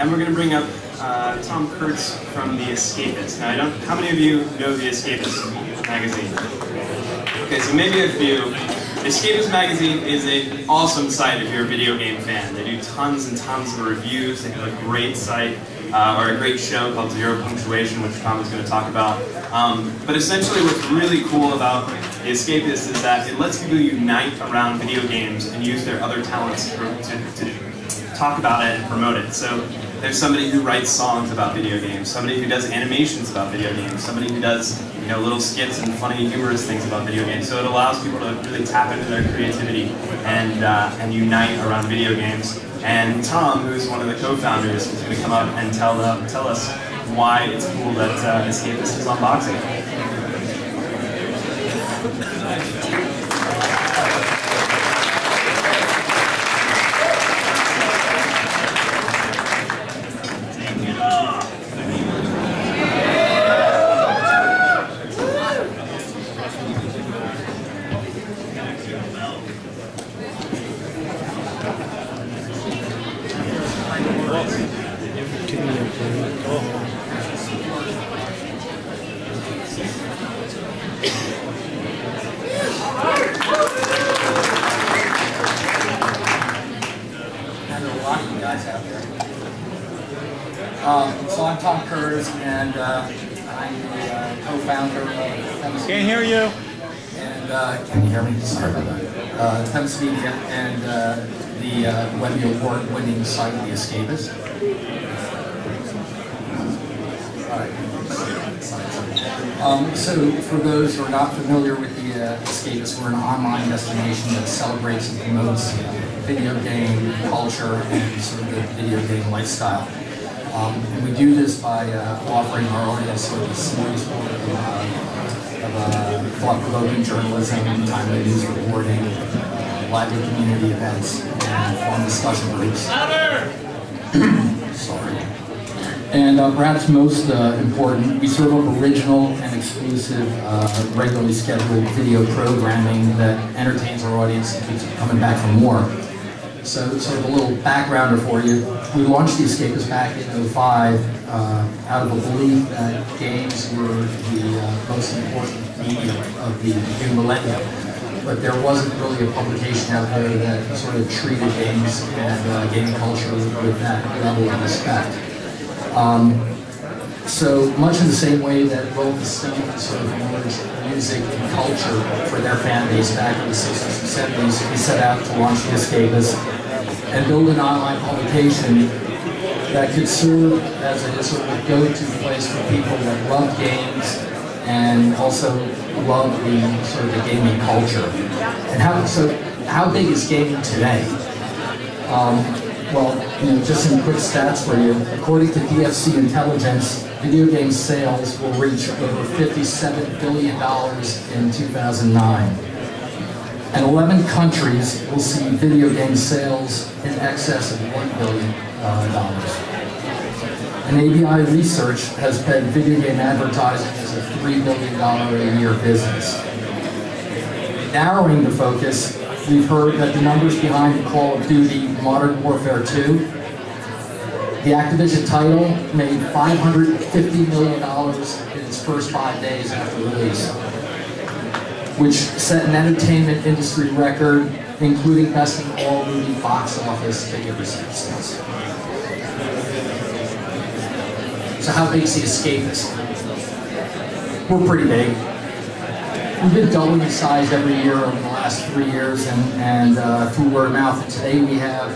and we're going to bring up Kurz from the Escapist. Now, how many of you know the Escapist magazine? Okay, so maybe a few. The Escapist magazine is an awesome site if you're a video game fan. They do tons and tons of reviews. They have a great site, or a great show called Zero Punctuation, which Tom is going to talk about. But essentially what's really cool about the Escapist is that it lets people unite around video games and use their other talents to talk about it and promote it. So there's somebody who writes songs about video games, somebody who does animations about video games, somebody who does little skits and funny, humorous things about video games. So it allows people to really tap into their creativity and unite around video games. And Tom, who's one of the co-founders, is going to come up and tell us why it's cool that Escapist is on Boxee. So I'm Tom Kurz, and I'm the co-founder of Escapist. Can't hear you. And can you hear me? Sorry about that. Escapist Media and the Webby Award-winning site, The Escapist. So for those who are not familiar with the Escapist, we're an online destination that celebrates and promotes video game culture and sort of the video game lifestyle. And we do this by offering our audience sort of a smorgasbord of thought-provoking journalism, timely news reporting, lively community events, and fun discussion groups. Sorry. And perhaps most important, we serve up original and exclusive, regularly scheduled video programming that entertains our audience and keeps them coming back for more. So sort of a little backgrounder for you. We launched The Escapist back in 2005 out of a belief that games were the most important medium of the new millennium. But there wasn't really a publication out there that sort of treated games and gaming culture with that level of respect. So much in the same way that Rolling Stone sort of merged music and culture for their fan base back in the 60s and 70s, we set out to launch The Escapist and build an online publication that could serve as a sort of go-to place for people that love games and also love the sort of the gaming culture. And how big is gaming today? Well, just some quick stats for you. According to DFC Intelligence, video game sales will reach over $57 billion in 2009. And 11 countries will see video game sales in excess of $1 billion. And ABI Research has pegged video game advertising as a $3 billion a year business. Narrowing the focus, we've heard that the numbers behind Call of Duty Modern Warfare 2, the Activision title made $550 million in its first 5 days after release, which set an entertainment industry record, including besting all movie box office ticket receipts. So how big is The Escapist? We're pretty big. We've been doubling in size every year over the last 3 years, and through word of mouth. And today we have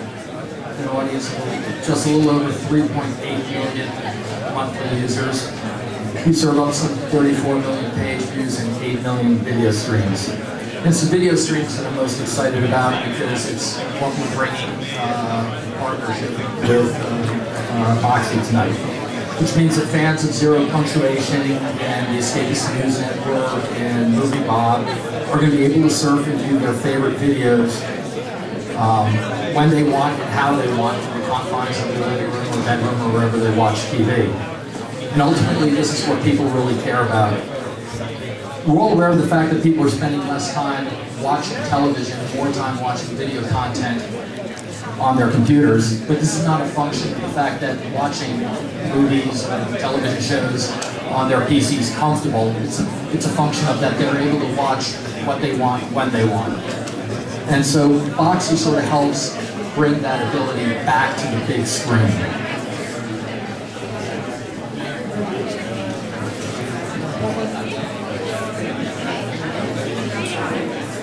an audience of just a little over 3.8 million monthly users. We serve up some 34 million page views and 8 million video streams. And it's the video streams that I'm most excited about because it's what we're bringing in partnership with Boxee tonight. Which means that fans of Zero Punctuation and the Escapist News Network and Movie Bob are going to be able to surf and view their favorite videos when they want and how they want from the confines of the living room or bedroom or wherever they watch TV. And ultimately, this is what people really care about. We're all aware of the fact that people are spending less time watching television, more time watching video content. on their computers, but this is not a function of the fact that watching movies or television shows on their PC is comfortable. It's a function of that they're able to watch what they want, when they want. And so Boxee sort of helps bring that ability back to the big screen.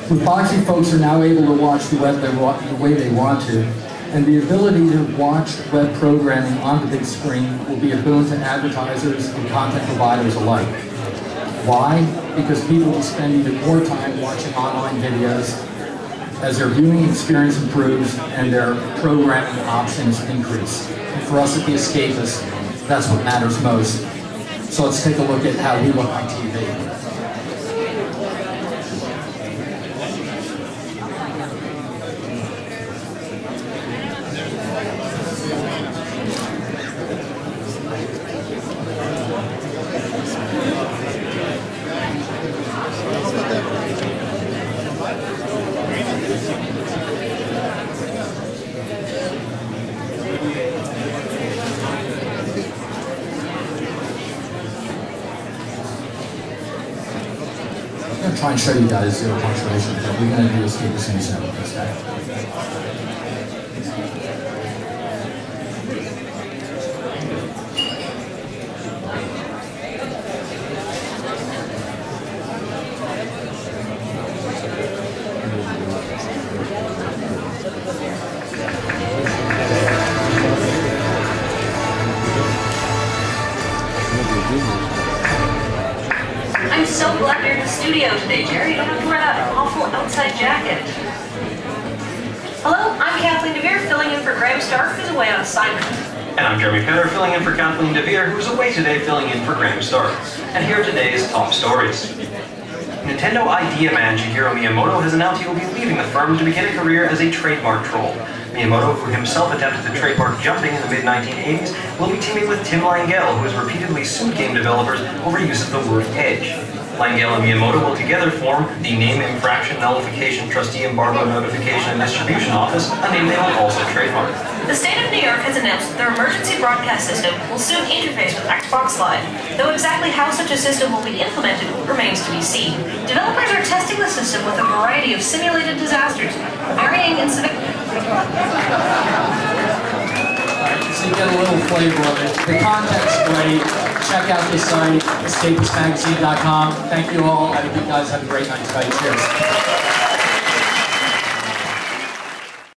With Boxee, folks are now able to watch the web the way they want to, and the ability to watch web programming on the big screen will be a boon to advertisers and content providers alike. Why? Because people will spend even more time watching online videos as their viewing experience improves and their programming options increase. And for us at The Escapist, that's what matters most. So let's take a look at how we look on TV. I'm going to try and show you guys zero punctuation, but we're going to do Escapist in seven instead. I'm so glad you're in the studio today, Jerry. You don't have to wear that awful outside jacket. Hello, I'm Kathleen DeVere, filling in for Graham Stark, who's away on assignment. And I'm Jeremy Petter, filling in for Kathleen DeVere, who's away today filling in for Graham Stark. And here are today's top stories. Nintendo idea man Shigeru Miyamoto has announced he will be leaving the firm to begin a career as a trademark troll. Miyamoto, who himself attempted to trademark jumping in the mid-1980s, will be teaming with Tim Langell, who has repeatedly sued game developers over use of the word edge. Langell and Miyamoto will together form the Name Infraction Nullification Trustee Embargo Notification and Distribution Office, a name they will also trademark. The state of New York has announced that their emergency broadcast system will soon interface with Xbox Live, though exactly how such a system will be implemented remains to be seen. Developers are testing the system with a variety of simulated disasters, varying in severity. So you get a little flavor of it. The content's great. Check out this site, escapistmagazine.com. Thank you all. I hope you guys have a great night tonight. Cheers.